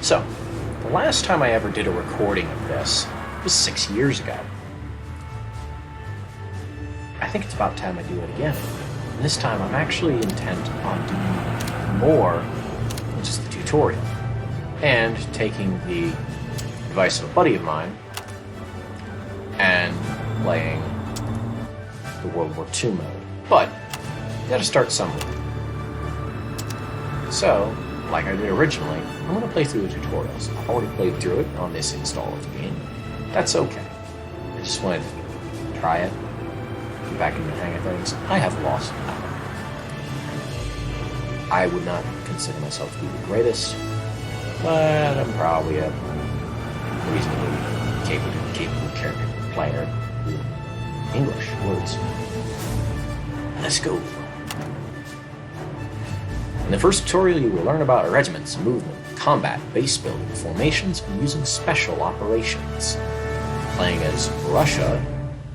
So, the last time I ever did a recording of this was 6 years ago. I think it's about time I do it again. And this time I'm actually intent on doing more than just the tutorial. And taking the advice of a buddy of mine and playing the World War II mode. But, you gotta start somewhere. So, like I did originally, I'm going to play through the tutorials. I've already played through it on this install of the game. That's okay. I just wanted to try it, get back in the hang of things. I have lost nothing. I would not consider myself to be the greatest, but I'm probably a reasonably capable character player with English words. Let's go. In the first tutorial, you will learn about regiments, movement, combat, base building, formations, and using special operations. Playing as Russia,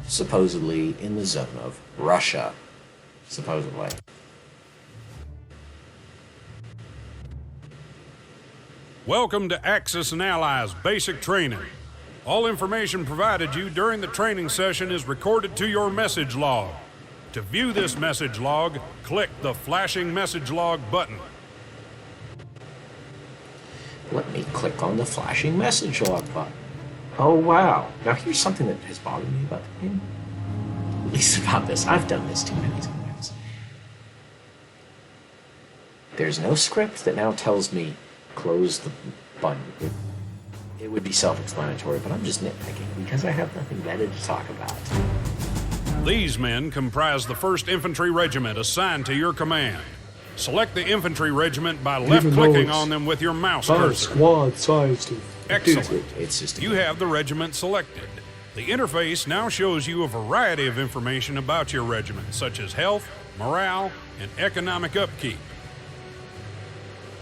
supposedly in the zone of Russia. Supposedly. Welcome to Axis and Allies Basic Training. All information provided you during the training session is recorded to your message log. To view this message log, click the flashing message log button. Let me click on the flashing message log button. Oh wow. Now here's something that has bothered me about the game. At least about this. I've done this too many times. There's no script that now tells me close the button. It would be self-explanatory, but I'm just nitpicking because I have nothing better to talk about. These men comprise the 1st Infantry Regiment assigned to your command. Select the infantry regiment by left-clicking on them with your mouse cursor. Squad sized. Excellent. It's just You have the regiment selected. The interface now shows you a variety of information about your regiment, such as health, morale, and economic upkeep.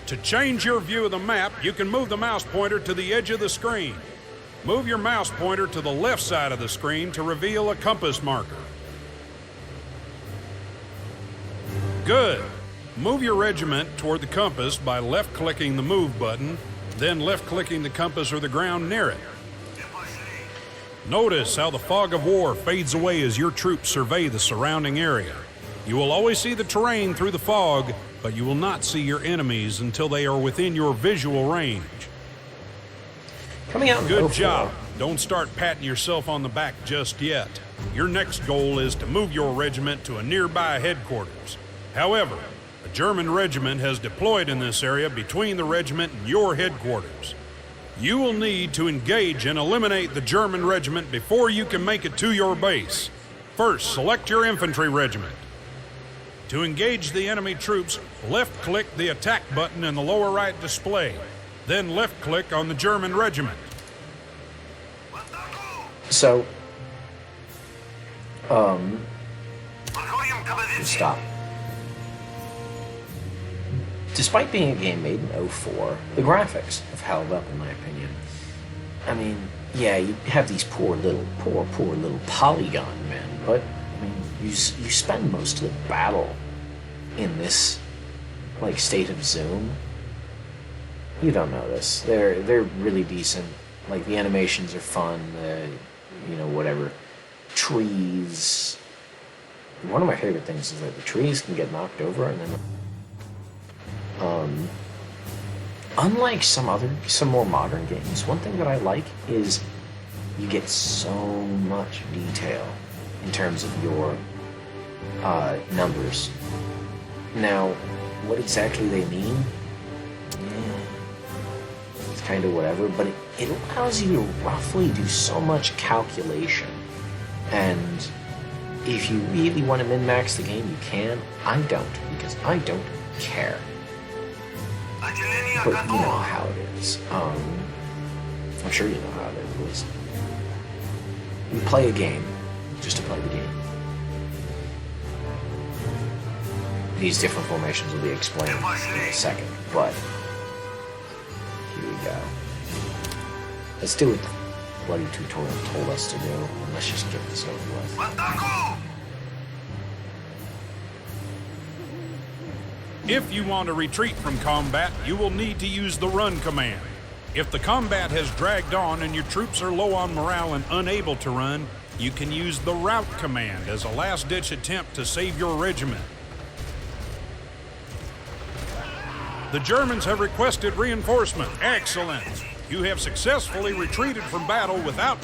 To change your view of the map, you can move the mouse pointer to the edge of the screen. Move your mouse pointer to the left side of the screen to reveal a compass marker. Good. Move your regiment toward the compass by left-clicking the Move button, then left-clicking the compass or the ground near it. Notice how the fog of war fades away as your troops survey the surrounding area. You will always see the terrain through the fog, but you will not see your enemies until they are within your visual range. coming out in Good 04. job. Don't start patting yourself on the back just yet. Your next goal is to move your regiment to a nearby headquarters. However, a German regiment has deployed in this area between the regiment and your headquarters. You will need to engage and eliminate the German regiment before you can make it to your base. First, select your infantry regiment. To engage the enemy troops, left-click the attack button in the lower right display. Then left-click on the German regiment. So, stop. Despite being a game made in 04, the graphics have held up, in my opinion. I mean, yeah, you have these poor little polygon men, but I mean, you spend most of the battle in this like state of zoom. You don't notice. They're really decent. Like the animations are fun. Whatever. Trees. One of my favorite things is that the trees can get knocked over, and then unlike some more modern games, one thing that I like is you get so much detail in terms of your numbers. Now, what exactly they mean, it's kind of whatever, but it allows you to roughly do so much calculation. And if you really want to min-max the game, you can. I don't, because I don't care. But you know how it is. I'm sure you know how it is. You play a game just to play the game. These different formations will be explained in a second, but here we go. Let's do what the bloody tutorial told us to do, and let's just get this over with. If you want to retreat from combat, you will need to use the run command. If the combat has dragged on and your troops are low on morale and unable to run, you can use the route command as a last-ditch attempt to save your regiment. The Germans have requested reinforcement. Excellent. You have successfully retreated from battle without...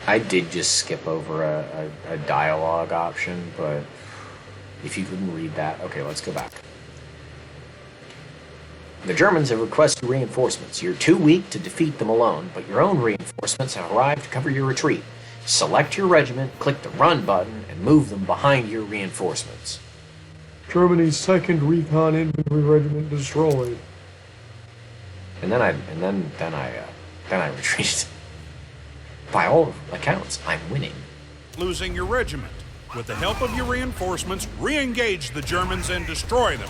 I did just skip over a dialogue option, but if you couldn't read that... Okay, let's go back. The Germans have requested reinforcements. You're too weak to defeat them alone, but your own reinforcements have arrived to cover your retreat. Select your regiment, click the run button, and move them behind your reinforcements. Germany's 2nd Recon Infantry Regiment destroyed. And then I retreated. By all accounts, I'm winning. Losing your regiment. With the help of your reinforcements, re-engage the Germans and destroy them.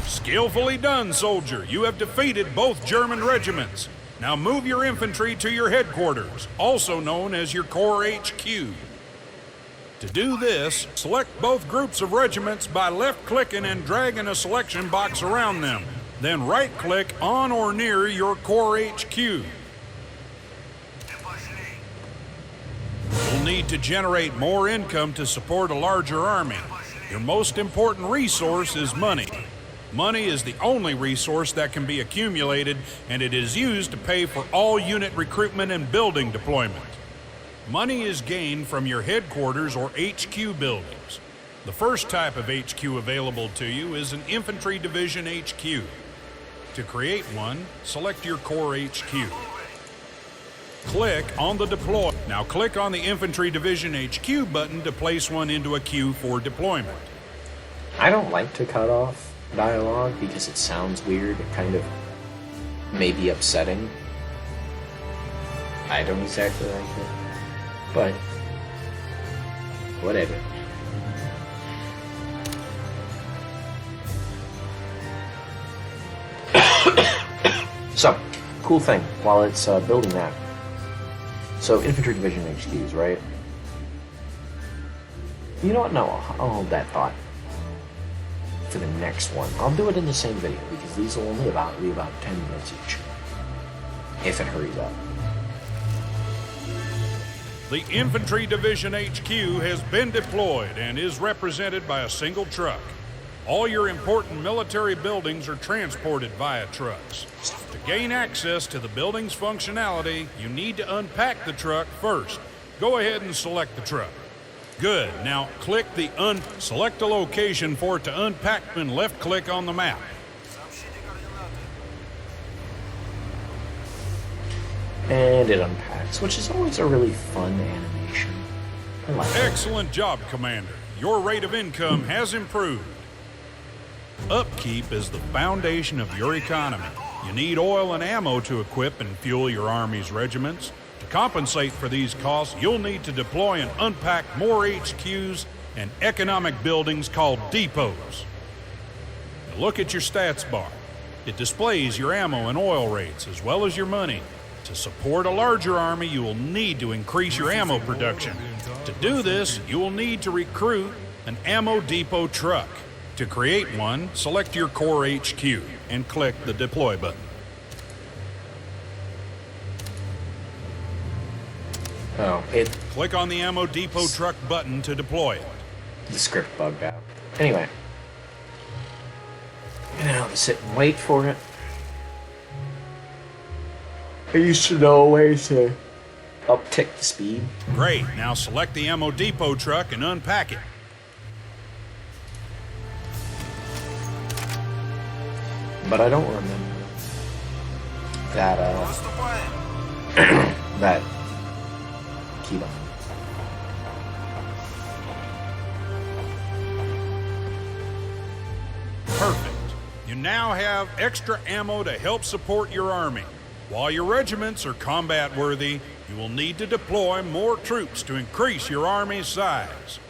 Skillfully done, soldier. You have defeated both German regiments. Now move your infantry to your headquarters, also known as your Corps HQ. To do this, select both groups of regiments by left-clicking and dragging a selection box around them. Then right-click on or near your Corps HQ. You'll need to generate more income to support a larger army. Your most important resource is money. Money is the only resource that can be accumulated, and it is used to pay for all unit recruitment and building deployment. Money is gained from your headquarters or HQ buildings. The first type of HQ available to you is an infantry division HQ. To create one, select your Corps HQ. Click on the deploy. Now click on the infantry division HQ button to place one into a queue for deployment. I don't like to cut off dialogue because it sounds weird. It kind of may be upsetting. I don't exactly like it, but whatever. So, cool thing while it's building that. So, infantry division HQs, right? You know what? No, I'll hold that thought for the next one. I'll do it in the same video because these will only be about 10 minutes each. If it hurries up. The Infantry Division HQ has been deployed and is represented by a single truck. All your important military buildings are transported via trucks. To gain access to the building's functionality, you need to unpack the truck first. Go ahead and select the truck. Good. Now click the select a location for it to unpack and left-click on the map. And it unpacks, which is always a really fun animation. I like it. Excellent job, Commander. Your rate of income has improved. Upkeep is the foundation of your economy. You need oil and ammo to equip and fuel your Army's regiments. To compensate for these costs, you'll need to deploy and unpack more HQs and economic buildings called depots. Now look at your stats bar. It displays your ammo and oil rates as well as your money. To support a larger army, you will need to increase your ammo production. To do this, you will need to recruit an ammo depot truck. To create one, select your Corps HQ and click the Deploy button. Click on the Ammo Depot Truck button to deploy it. The script bugged out. Anyway. And I'll sit and wait for it. I used to know ways to uptick the speed. Great. Now select the Ammo Depot Truck and unpack it. But I don't remember that, that keybind. Perfect. You now have extra ammo to help support your army. While your regiments are combat worthy, you will need to deploy more troops to increase your army's size.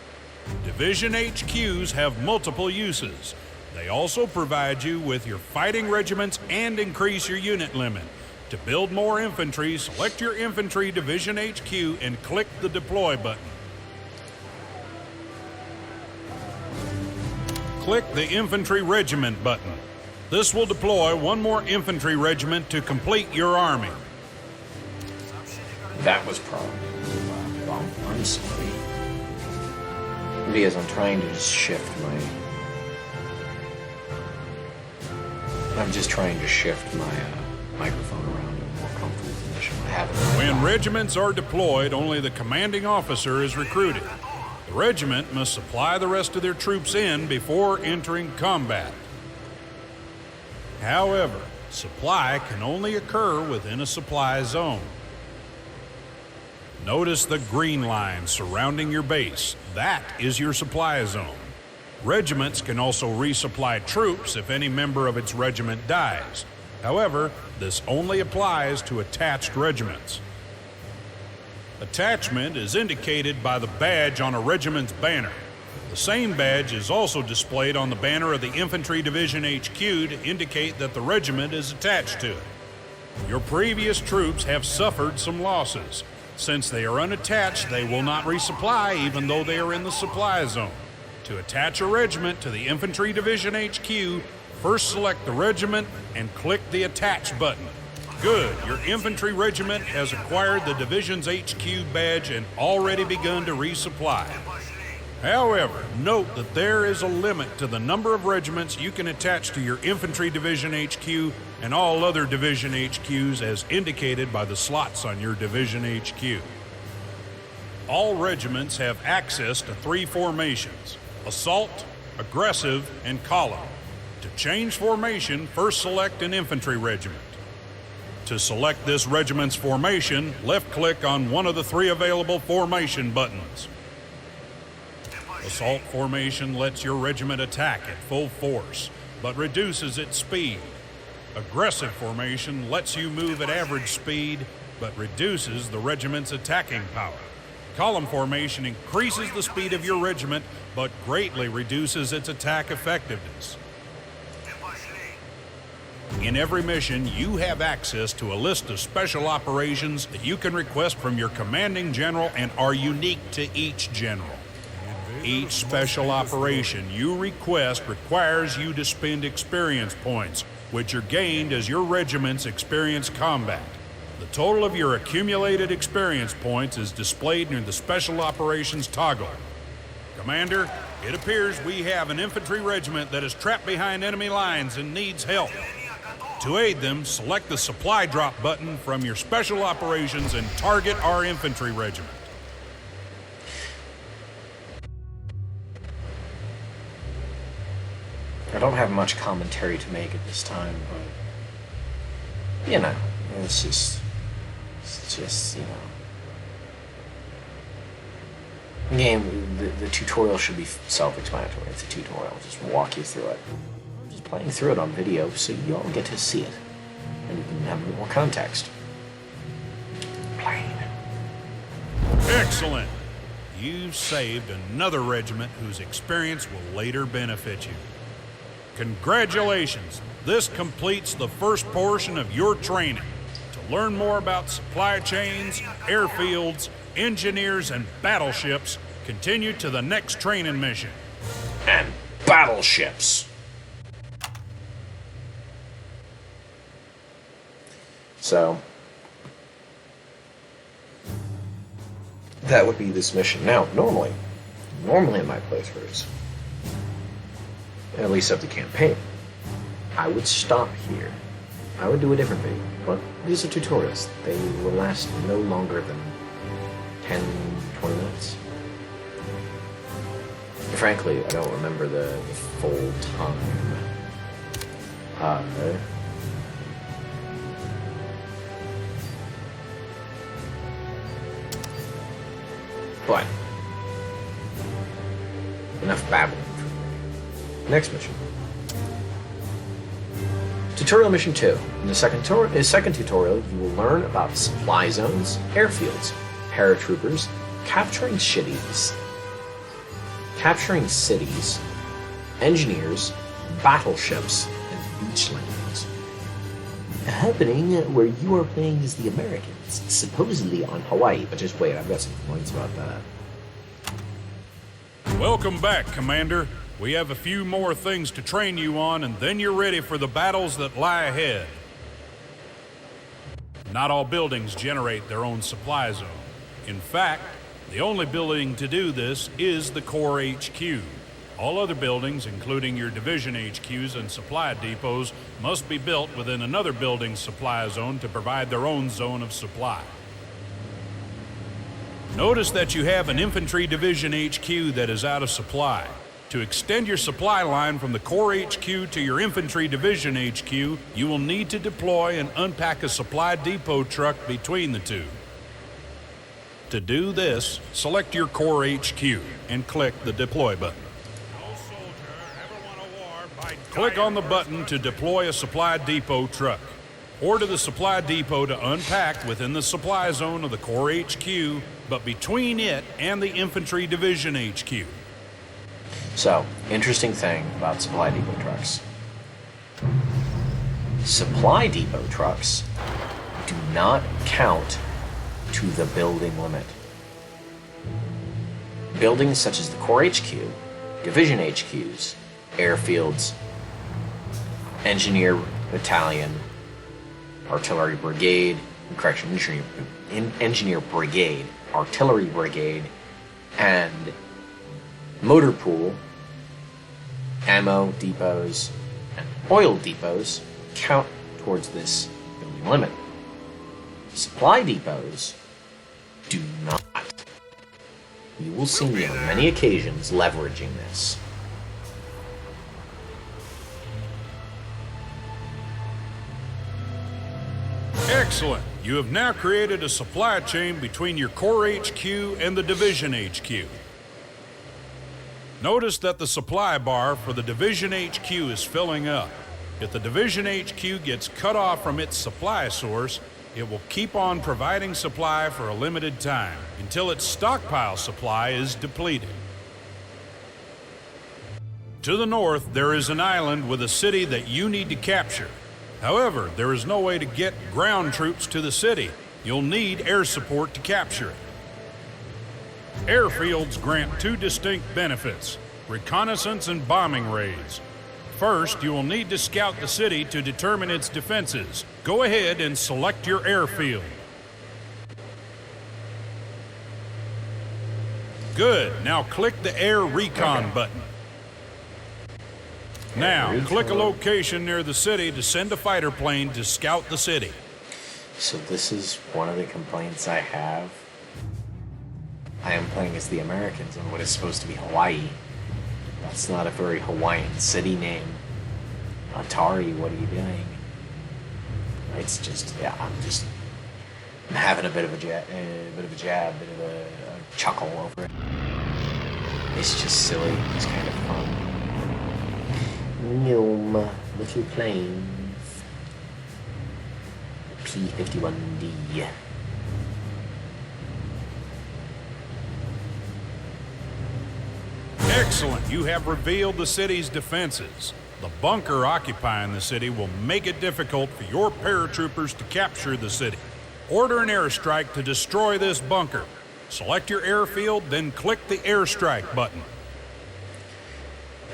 Division HQs have multiple uses. They also provide you with your fighting regiments and increase your unit limit. To build more infantry, select your Infantry Division HQ and click the Deploy button. Click the Infantry Regiment button. This will deploy one more infantry regiment to complete your army. That was probably... Well, I'm sorry. Because I'm trying to just shift my... I'm just trying to shift my microphone around to a more comfortable position. I haven't. When regiments are deployed, only the commanding officer is recruited. The regiment must supply the rest of their troops in before entering combat. However, supply can only occur within a supply zone. Notice the green line surrounding your base. That is your supply zone. Regiments can also resupply troops if any member of its regiment dies. However, this only applies to attached regiments. Attachment is indicated by the badge on a regiment's banner. The same badge is also displayed on the banner of the Infantry Division HQ to indicate that the regiment is attached to it. Your previous troops have suffered some losses. Since they are unattached, they will not resupply even though they are in the supply zone. To attach a regiment to the Infantry Division HQ, first select the regiment and click the Attach button. Good, your infantry regiment has acquired the division's HQ badge and already begun to resupply. However, note that there is a limit to the number of regiments you can attach to your Infantry Division HQ and all other division HQs as indicated by the slots on your division HQ. All regiments have access to 3 formations: assault, aggressive, and column. To change formation, first select an infantry regiment. To select this regiment's formation, left-click on one of the 3 available formation buttons. Assault formation lets your regiment attack at full force, but reduces its speed. Aggressive formation lets you move at average speed, but reduces the regiment's attacking power. Column formation increases the speed of your regiment, but greatly reduces its attack effectiveness. In every mission, you have access to a list of special operations that you can request from your commanding general and are unique to each general. Each special operation you request requires you to spend experience points, which are gained as your regiments experience combat. The total of your accumulated experience points is displayed near the Special Operations toggle. Commander, it appears we have an infantry regiment that is trapped behind enemy lines and needs help. To aid them, select the Supply Drop button from your Special Operations and target our infantry regiment. I don't have much commentary to make at this time, but, you know, it's just, you know. Again, the tutorial should be self-explanatory. It's a tutorial. I'll just walk you through it. I'm just playing through it on video so you all get to see it. And you can have a bit more context. Plain. Excellent! You've saved another regiment whose experience will later benefit you. Congratulations! This completes the first portion of your training. To learn more about supply chains, airfields, engineers, and battleships, continue to the next training mission. And battleships. So, that would be this mission. Now, normally in my playthroughs, at least of the campaign, I would stop here. I would do a different video, but these are tutorials. They will last no longer than 10, 20 minutes. Frankly, I don't remember the full time. But enough babbling. Next mission. Tutorial Mission 2. In the second tutorial, you will learn about supply zones, airfields, paratroopers, capturing cities, engineers, battleships, and beach landings. happening where you are playing as the Americans, supposedly on Hawaii. But just wait, I've got some points about that. Welcome back, Commander. We have a few more things to train you on, and then you're ready for the battles that lie ahead. Not all buildings generate their own supply zone. In fact, the only building to do this is the Corps HQ. All other buildings, including your division HQs and supply depots, must be built within another building's supply zone to provide their own zone of supply. Notice that you have an infantry division HQ that is out of supply. To extend your supply line from the Corps HQ to your infantry division HQ, you will need to deploy and unpack a supply depot truck between the two. To do this, select your Corps HQ and click the deploy button. Click on the button to deploy a supply depot truck. Order the supply depot to unpack within the supply zone of the Corps HQ, but between it and the infantry division HQ. So, interesting thing about supply depot trucks. Supply depot trucks do not count to the building limit. Buildings such as the Corps HQ, division HQs, airfields, engineer battalion, artillery brigade, engineer brigade, artillery brigade, and motor pool, ammo depots, and oil depots count towards this building limit. Supply depots do not. You will see me on many occasions leveraging this. Excellent. You have now created a supply chain between your Corps HQ and the Division HQ. Notice that the supply bar for the Division HQ is filling up. If the Division HQ gets cut off from its supply source, it will keep on providing supply for a limited time until its stockpile supply is depleted. To the north, there is an island with a city that you need to capture. However, there is no way to get ground troops to the city. You'll need air support to capture it. Airfields grant two distinct benefits: reconnaissance and bombing raids. First, you will need to scout the city to determine its defenses. Go ahead and select your airfield. Good. Now click the Air Recon button. Now, click a location near the city to send a fighter plane to scout the city. So this is one of the complaints I have. I am playing as the Americans on what is supposed to be Hawaii. That's not a very Hawaiian city name. Atari, what are you doing? It's just, yeah, I'm having a bit of a chuckle over it. It's just silly. It's kind of fun. Gnome, little planes. P-51D. Excellent. You have revealed the city's defenses. The bunker occupying the city will make it difficult for your paratroopers to capture the city. Order an airstrike to destroy this bunker. Select your airfield, then click the airstrike button.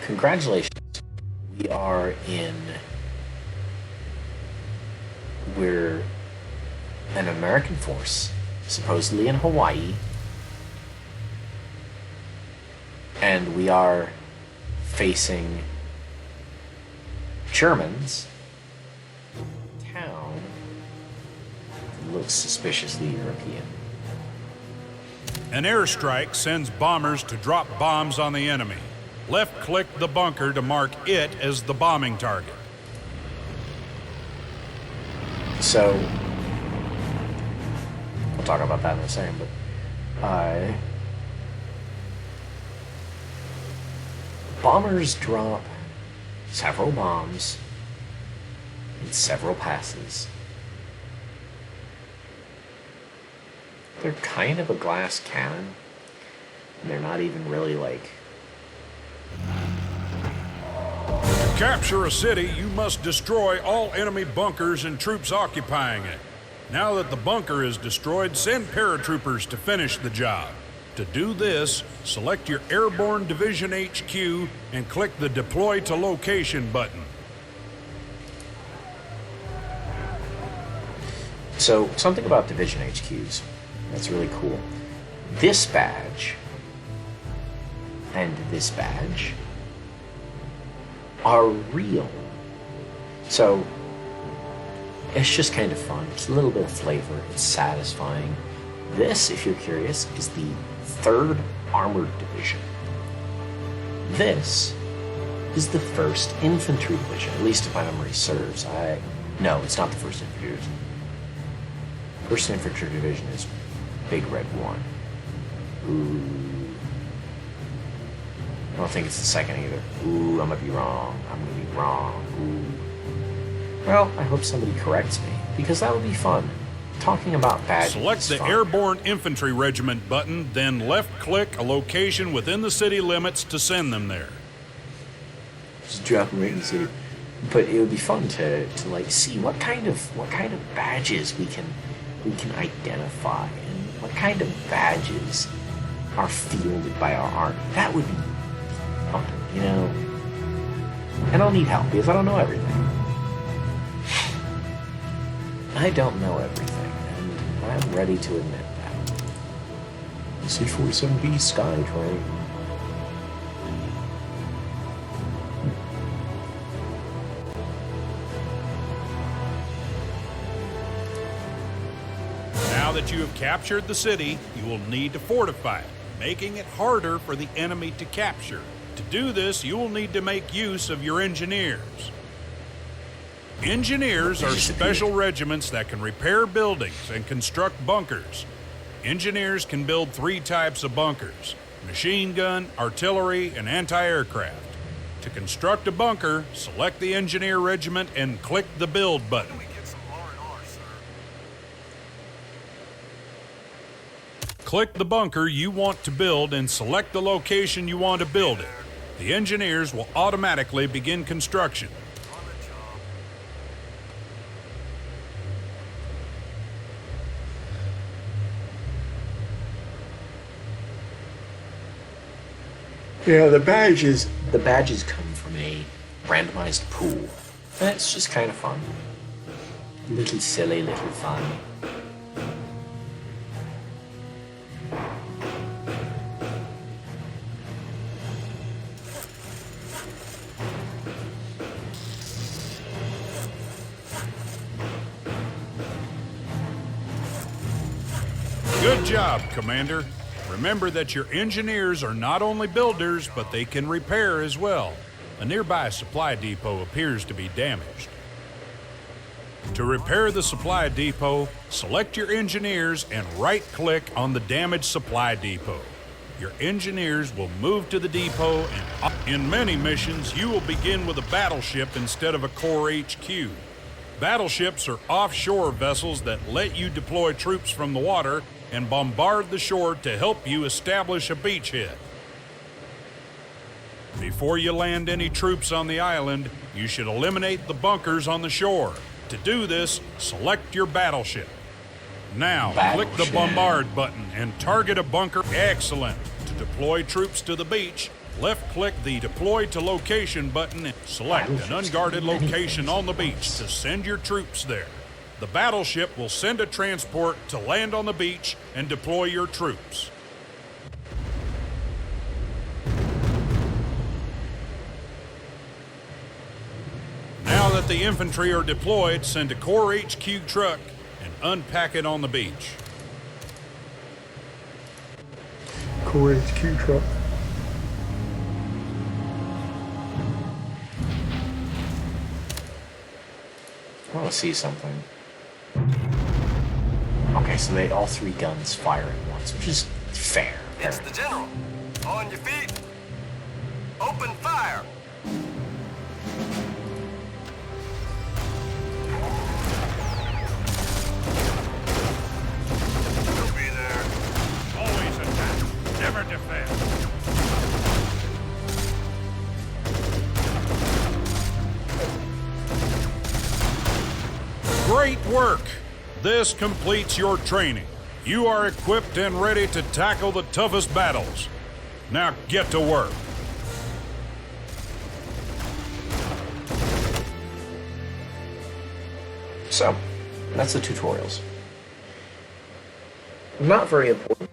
Congratulations. We're an American force, supposedly in Hawaii, and we are facing Germans. Town looks suspiciously European. An airstrike sends bombers to drop bombs on the enemy. Left-click the bunker to mark it as the bombing target. So, we'll talk about that in a second, but bombers drop several bombs in several passes. They're kind of a glass cannon, and they're not even really like... capture a city, you must destroy all enemy bunkers and troops occupying it. Now that the bunker is destroyed, send paratroopers to finish the job. To do this, select your Airborne Division HQ and click the Deploy to Location button. So, something about Division HQs. That's really cool. This badge and this badge are real. So, it's just kind of fun. It's a little bit of flavor. It's satisfying. This, if you're curious, is the 3rd Armored Division. This is the 1st Infantry Division, at least if my memory serves. No, it's not the 1st Infantry Division. 1st Infantry Division is Big Red 1. Ooh. I don't think it's the 2nd either. Ooh, I'm gonna be wrong. Ooh. Well, I hope somebody corrects me, because that would be fun. Talking about badges. Select the fun. Airborne Infantry Regiment button, then left-click a location within the city limits to send them there. Just drop them right in the city. But it would be fun to like see what kind of badges we can identify, and what kind of badges are fielded by our army. That would be fun, you know. And I'll need help because I don't know everything. I don't know everything, and I'm ready to admit that. C-47B Skytrain. Now that you have captured the city, you will need to fortify it, making it harder for the enemy to capture. To do this, you will need to make use of your engineers. Engineers are special regiments that can repair buildings and construct bunkers. Engineers can build 3 types of bunkers: machine gun, artillery, and anti-aircraft. To construct a bunker, select the engineer regiment and click the build button. Click the bunker you want to build and select the location you want to build it. The engineers will automatically begin construction. Yeah, the badges. The badges come from a randomized pool. And it's just kind of fun. Little silly, little fun. Good job, Commander. Remember that your engineers are not only builders, but they can repair as well. A nearby supply depot appears to be damaged. To repair the supply depot, select your engineers and right-click on the damaged supply depot. Your engineers will move to the depot, and in many missions, you will begin with a battleship instead of a core HQ. Battleships are offshore vessels that let you deploy troops from the water and bombard the shore to help you establish a beachhead. Before you land any troops on the island, you should eliminate the bunkers on the shore. To do this, select your battleship. Now, click the bombard button and target a bunker. Excellent. To deploy troops to the beach, left-click the Deploy to Location button and select an unguarded location on the beach to send your troops there. The battleship will send a transport to land on the beach and deploy your troops. Now that the infantry are deployed, send a Core HQ truck and unpack it on the beach. Core HQ truck. I want to see something. Okay, so they all 3 guns fire at once, which is fair. It's the general. On your feet. Open fire. We'll be there. Always attack, never defend. This completes your training. You are equipped and ready to tackle the toughest battles. Now get to work. So, that's the tutorials. Not very important.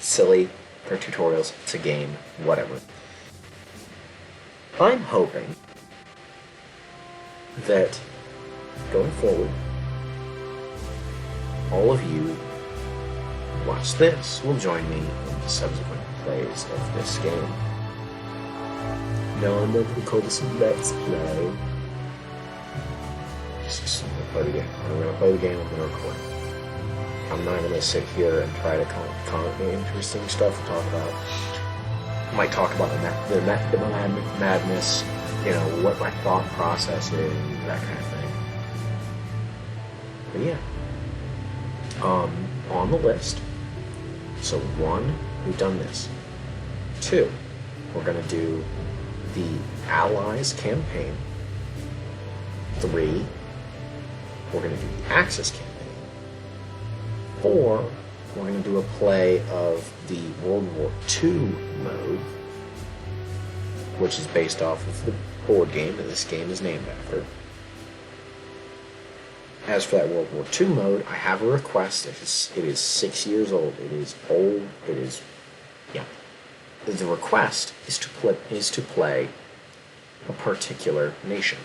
Silly. They're tutorials. It's a game. Whatever. I'm hoping that going forward, all of you who watch this will join me in the subsequent plays of this game. No, I'm not going to call this a Let's Play. Just going to play the game. I'm going to play the game, I'm going to record. I'm not going to sit here and try to come up with interesting stuff to talk about. I might talk about the madness, you know, what my thought process is, that kind of thing. But yeah. On the list. So 1, we've done this. 2, we're going to do the Allies campaign. 3, we're going to do the Axis campaign. 4, we're going to do a play of the World War II mode, which is based off of the board game that this game is named after. As for that World War II mode, I have a request. It is 6 years old. It is old. It is, yeah. The request is to play a particular nation.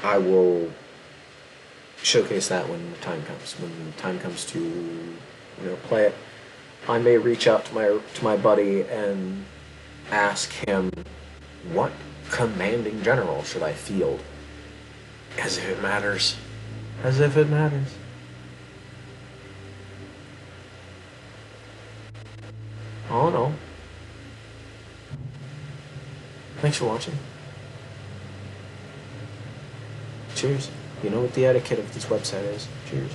I will showcase that when the time comes. When the time comes to play it, I may reach out to my buddy and ask him, what commanding general should I field? As if it matters. As if it matters. All in all, thanks for watching. Cheers. You know what the etiquette of this website is. Cheers.